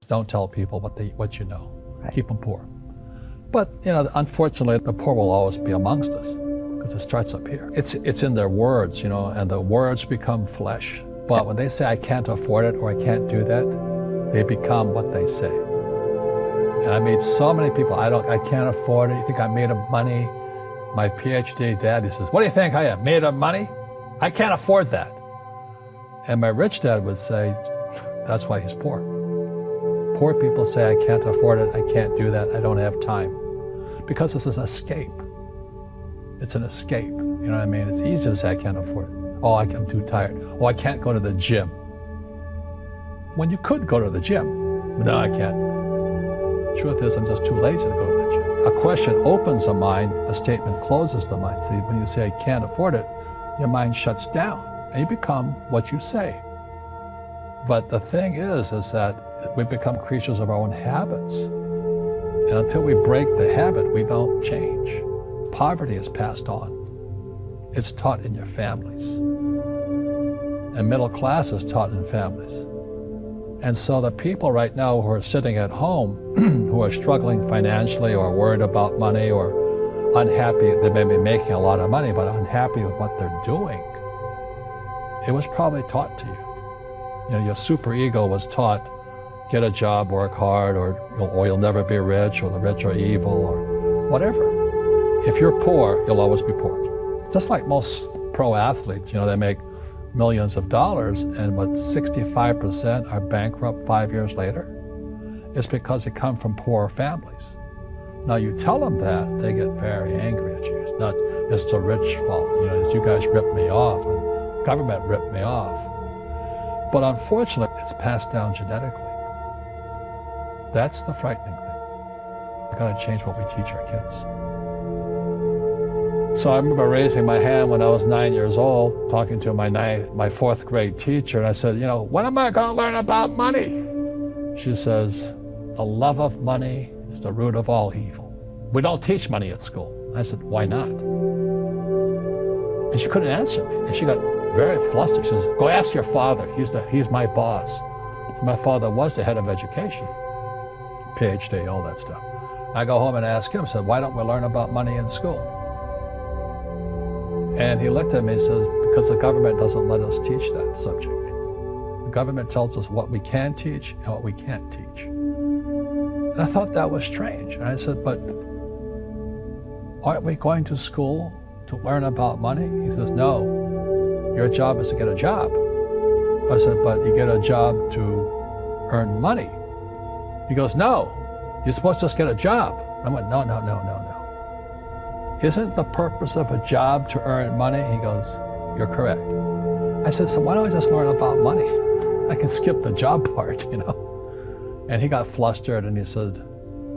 Don't tell people what you know. Right. Keep them poor. But unfortunately, the poor will always be amongst us because it starts up here. It's in their words, and the words become flesh. But when they say I can't afford it or I can't do that, they become what they say. And I meet so many people. I can't afford it. You think I'm made of money? My PhD dad, he says, what do you think I am, made of money? I can't afford that. And my rich dad would say, that's why he's poor. Poor people say, I can't afford it, I can't do that, I don't have time. Because it's an escape. It's an escape, you know what I mean? It's easy to say, I can't afford it. Oh, I'm too tired. Oh, I can't go to the gym. When you could go to the gym. No, I can't. Truth is, I'm just too lazy to go to the gym. A question opens the mind, a statement closes the mind. See, when you say, I can't afford it, your mind shuts down, and you become what you say. But the thing is that we become creatures of our own habits. And until we break the habit, we don't change. Poverty is passed on. It's taught in your families. And middle class is taught in families. And so the people right now who are sitting at home, who are struggling financially or worried about money or unhappy, they may be making a lot of money, but unhappy with what they're doing, it was probably taught to you. Your superego was taught, get a job, work hard, or you'll never be rich, or the rich are evil, or whatever. If you're poor, you'll always be poor. Just like most pro athletes, they make millions of dollars, and 65% are bankrupt 5 years later. It's because they come from poor families. Now you tell them that, they get very angry at you. It's the rich fault. You guys ripped me off, and government ripped me off. But unfortunately, it's passed down genetically. That's the frightening thing. We've got to change what we teach our kids. So I remember raising my hand when I was 9 years old, talking to my fourth grade teacher, and I said, when am I going to learn about money? She says, the love of money is the root of all evil. We don't teach money at school. I said, why not? And she couldn't answer me, and she got very flustered. She says, go ask your father. He's my boss. So my father was the head of education, PhD, all that stuff. I go home and ask him, I said, why don't we learn about money in school? And he looked at me and says, because the government doesn't let us teach that subject. The government tells us what we can teach and what we can't teach. And I thought that was strange. And I said, but aren't we going to school to learn about money? He says, no, your job is to get a job. I said, but you get a job to earn money. He goes, no, you're supposed to just get a job. I went, no. Isn't the purpose of a job to earn money? He goes, you're correct. I said, so why don't we just learn about money? I can skip the job part, And he got flustered and he said,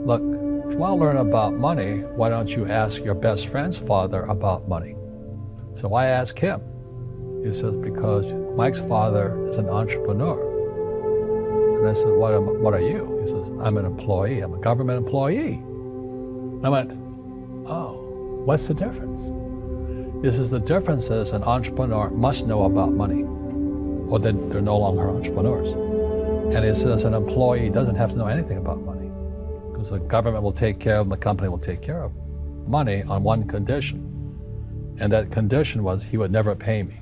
look, if you want to learn about money, why don't you ask your best friend's father about money? So I asked him. He says, because Mike's father is an entrepreneur. And I said, what are you? He says, I'm an employee. I'm a government employee. And I went, oh, what's the difference? He says, the difference is an entrepreneur must know about money, or then they're no longer entrepreneurs. And he says an employee doesn't have to know anything about money, because the government will take care of them, the company will take care of them. Money on one condition. And that condition was he would never pay me.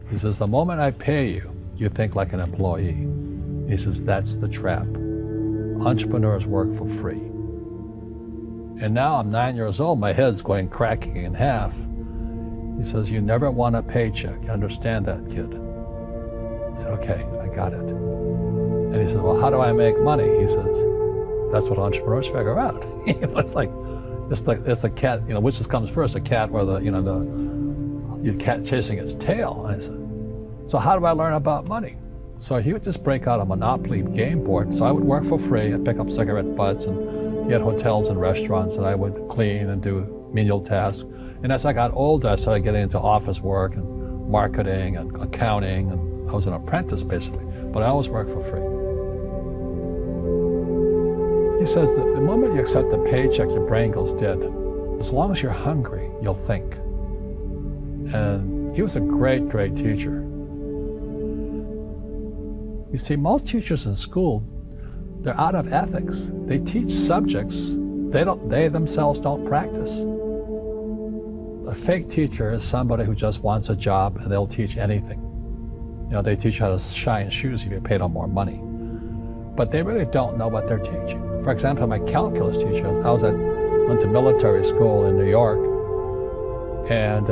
He says, the moment I pay you, you think like an employee. He says, that's the trap. Entrepreneurs work for free. And now I'm 9 years old, my head's going cracking in half. He says, you never want a paycheck. You understand that, kid? I said, okay, I got it. And he said, well, how do I make money? He says, that's what entrepreneurs figure out. It's like a cat, which comes first, a cat or the cat chasing its tail. And I said, so how do I learn about money? So he would just break out a Monopoly game board. So I would work for free. I'd pick up cigarette butts and get hotels and restaurants, and I would clean and do menial tasks. And as I got older, I started getting into office work and marketing and accounting, and I was an apprentice basically, but I always worked for free. He says that the moment you accept a paycheck, your brain goes dead. As long as you're hungry, you'll think. And he was a great, great teacher. You see, most teachers in school They're out of ethics. They teach subjects they themselves don't practice. A fake teacher is somebody who just wants a job and they'll teach anything. They teach how to shine shoes if you pay them more money. But they really don't know what they're teaching. For example, my calculus teacher, went to military school in New York, and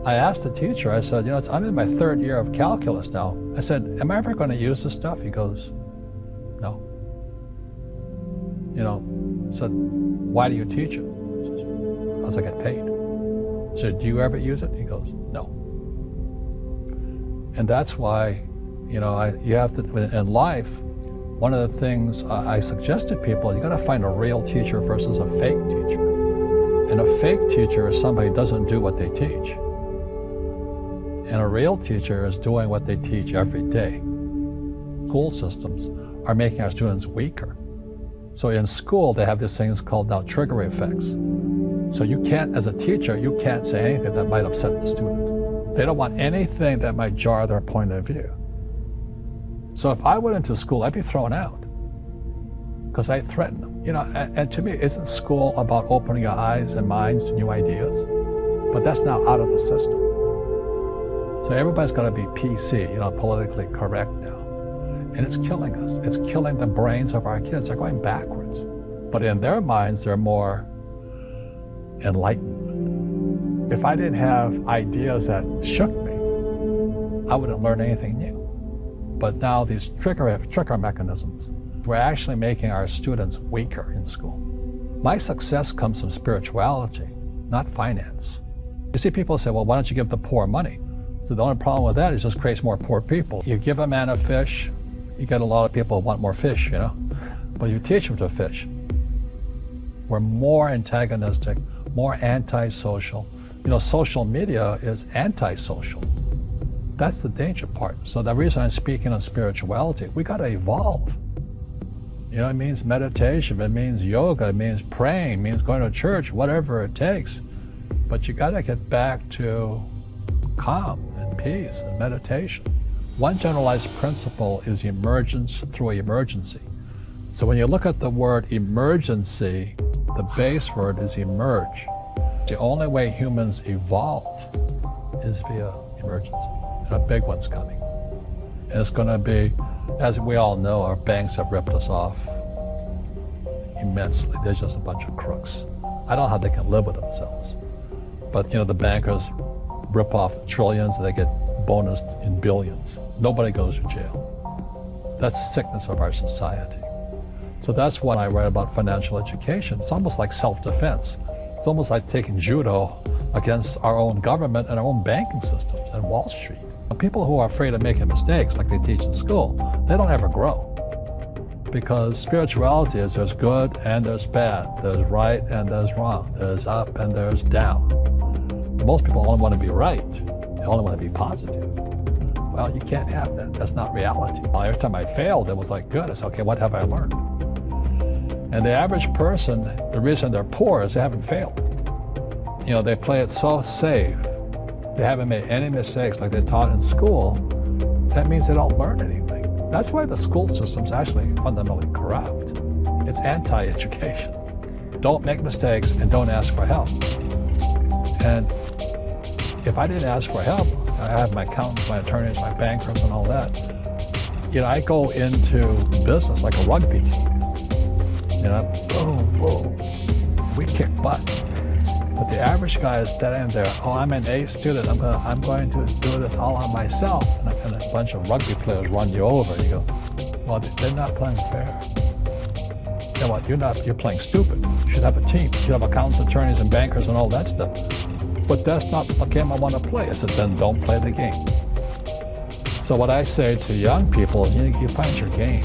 I asked the teacher, I said, I'm in my third year of calculus now. I said, am I ever going to use this stuff? He goes, no. I said, why do you teach it? He says, because I get paid. I said, do you ever use it? He goes, no. And that's why, you have to, in life, one of the things I suggest to people, you got to find a real teacher versus a fake teacher. And a fake teacher is somebody who doesn't do what they teach. And a real teacher is doing what they teach every day. School systems are making our students weaker. So in school, they have these things called now trigger effects. So you can't, as a teacher, you can't say anything that might upset the student. They don't want anything that might jar their point of view. So if I went into school, I'd be thrown out because I threaten them. And to me, isn't school about opening your eyes and minds to new ideas? But that's now out of the system. So everybody's got to be PC, politically correct now. And it's killing us. It's killing the brains of our kids. They're going backwards. But in their minds, they're more enlightened. If I didn't have ideas that shook me, I wouldn't learn anything new. But now these trigger mechanisms, we're actually making our students weaker in school. My success comes from spirituality, not finance. You see, people say, well, why don't you give the poor money? So the only problem with that is it just creates more poor people. You give a man a fish, you get a lot of people who want more fish, but you teach them to fish. We're more antagonistic, more antisocial. Social media is antisocial. That's the danger part. So the reason I'm speaking on spirituality, we got to evolve. It means meditation, it means yoga, it means praying, it means going to church, whatever it takes. But you got to get back to calm and peace and meditation. One generalized principle is emergence through emergency. So when you look at the word emergency, the base word is emerge. The only way humans evolve is via emergency. And a big one's coming. And it's going to be, as we all know, our banks have ripped us off immensely. They're just a bunch of crooks. I don't know how they can live with themselves. But the bankers rip off trillions and they get bonused in billions. Nobody goes to jail. That's the sickness of our society. So that's why I write about financial education. It's almost like self-defense. It's almost like taking judo against our own government and our own banking systems and Wall Street. People who are afraid of making mistakes, like they teach in school, they don't ever grow. Because spirituality is there's good and there's bad, there's right and there's wrong, there's up and there's down. Most people only want to be right, they only want to be positive. Well, you can't have that, that's not reality. Every time I failed, it was like, good, I said, okay, what have I learned? And the average person, the reason they're poor is they haven't failed. They play it so safe. They haven't made any mistakes like they taught in school. That means they don't learn anything. That's why the school system's actually fundamentally corrupt. It's anti-education. Don't make mistakes and don't ask for help. And if I didn't ask for help, I have my accountants, my attorneys, my bankers and all that. I go into business like a rugby team. Boom, boom. We kick butt. But the average guy is standing there, oh, I'm an A student, I'm going to do this all on myself. And a bunch of rugby players run you over. You go, well, they're not playing fair. You're playing stupid. You should have a team. You should have accountants, attorneys, and bankers and all that stuff. But that's not the game I want to play. I said, then don't play the game. So what I say to young people is, you find your game.